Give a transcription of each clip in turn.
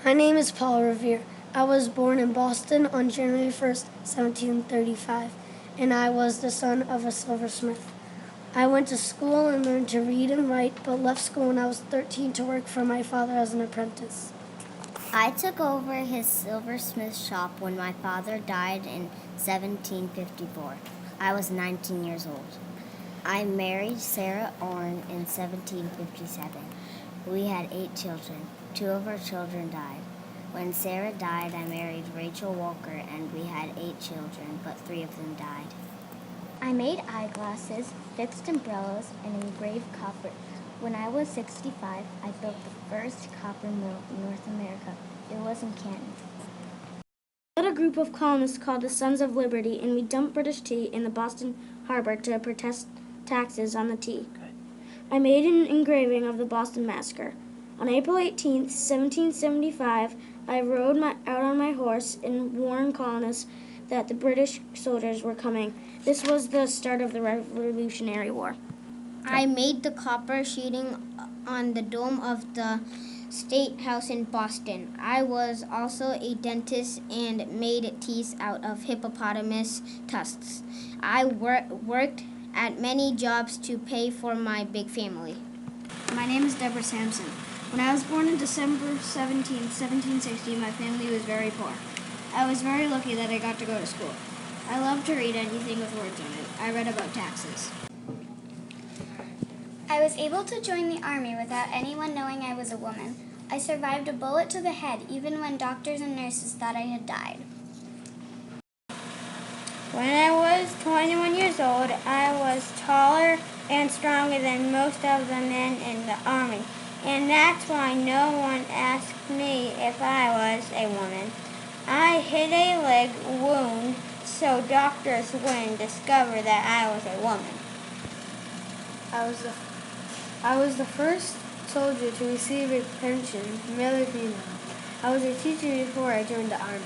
My name is Paul Revere. I was born in Boston on January 1st, 1735, and I was the son of a silversmith. I went to school and learned to read and write, but left school when I was 13 to work for my father as an apprentice. I took over his silversmith shop when my father died in 1754. I was 19 years old. I married Sarah Orne in 1757. We had 8 children. 2 of our children died. When Sarah died, I married Rachel Walker, and we had 8 children, but 3 of them died. I made eyeglasses, fixed umbrellas, and engraved copper. When I was 65, I built the first copper mill in North America. It was in Canton. We led a group of colonists called the Sons of Liberty, and we dumped British tea in the Boston harbor to protest taxes on the tea. I made an engraving of the Boston Massacre. On April 18, 1775, I rode out on my horse and warned colonists that the British soldiers were coming. This was the start of the Revolutionary War. I made the copper sheeting on the dome of the State House in Boston. I was also a dentist and made teeth out of hippopotamus tusks. I worked at many jobs to pay for my big family. My name is Deborah Sampson. When I was born on December 17, 1760, my family was very poor. I was very lucky that I got to go to school. I loved to read anything with words on it. I read about taxes. I was able to join the army without anyone knowing I was a woman. I survived a bullet to the head even when doctors and nurses thought I had died. When I was 21 years old, I was taller and stronger than most of the men in the army, and that's why no one asked me if I was a woman. I hid a leg wound so doctors wouldn't discover that I was a woman. I was the first soldier to receive a pension, male or female. I was a teacher before I joined the army.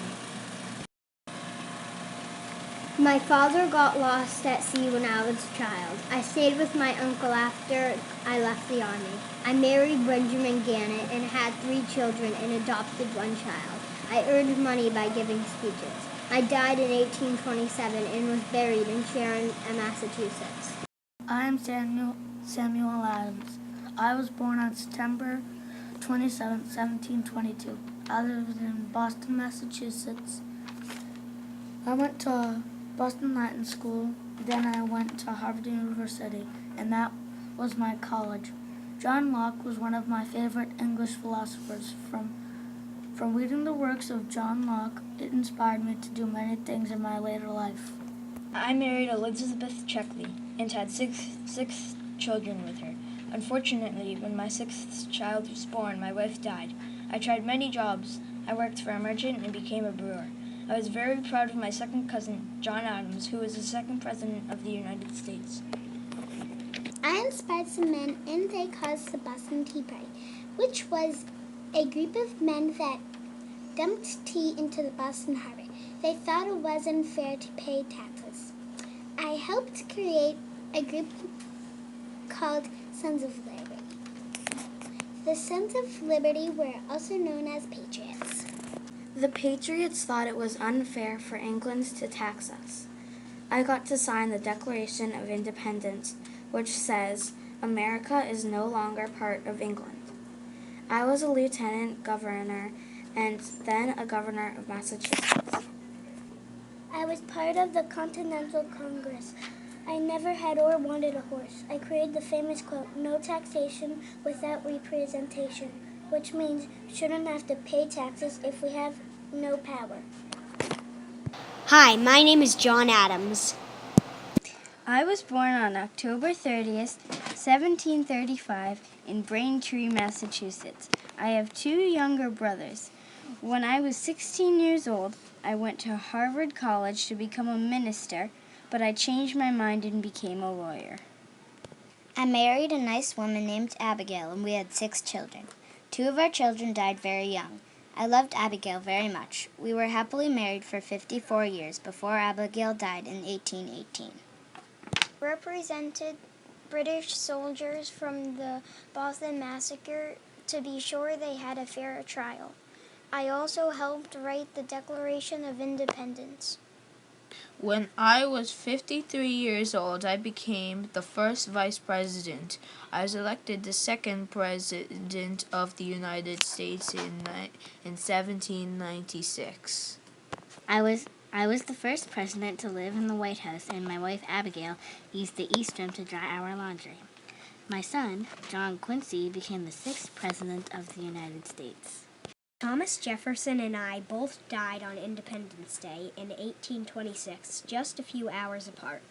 My father got lost at sea when I was a child. I stayed with my uncle after I left the army. I married Benjamin Gannett and had 3 children and adopted 1 child. I earned money by giving speeches. I died in 1827 and was buried in Sharon, Massachusetts. I am Samuel Adams. I was born on September 27, 1722. I lived in Boston, Massachusetts. I went to Boston Latin School, then I went to Harvard University, and that was my college. John Locke was one of my favorite English philosophers. From reading the works of John Locke, it inspired me to do many things in my later life. I married Elizabeth Checkley and had six children with her. Unfortunately, when my 6th child was born, my wife died. I tried many jobs. I worked for a merchant and became a brewer. I was very proud of my second cousin, John Adams, who was the 2nd President of the United States. I inspired some men and they caused the Boston Tea Party, which was a group of men that dumped tea into the Boston Harbor. They thought it wasn't fair to pay taxes. I helped create a group called Sons of Liberty. The Sons of Liberty were also known as Patriots. The Patriots thought it was unfair for England to tax us. I got to sign the Declaration of Independence, which says America is no longer part of England. I was a lieutenant governor and then a governor of Massachusetts. I was part of the Continental Congress. I never had or wanted a horse. I created the famous quote, "No taxation without representation," which means we shouldn't have to pay taxes if we have no power. Hi, my name is John Adams. I was born on October 30th, 1735 in Braintree, Massachusetts. I have 2 younger brothers. When I was 16 years old, I went to Harvard College to become a minister, but I changed my mind and became a lawyer. I married a nice woman named Abigail, and we had 6 children. 2 of our children died very young. I loved Abigail very much. We were happily married for 54 years before Abigail died in 1818. Represented British soldiers from the Boston Massacre to be sure they had a fair trial. I also helped write the Declaration of Independence. When I was 53 years old, I became the first vice president. I was elected the second president of the United States in 1796. I was the first president to live in the White House, and my wife Abigail used the East Room to dry our laundry. My son, John Quincy, became the sixth president of the United States. Thomas Jefferson and I both died on Independence Day in 1826, just a few hours apart.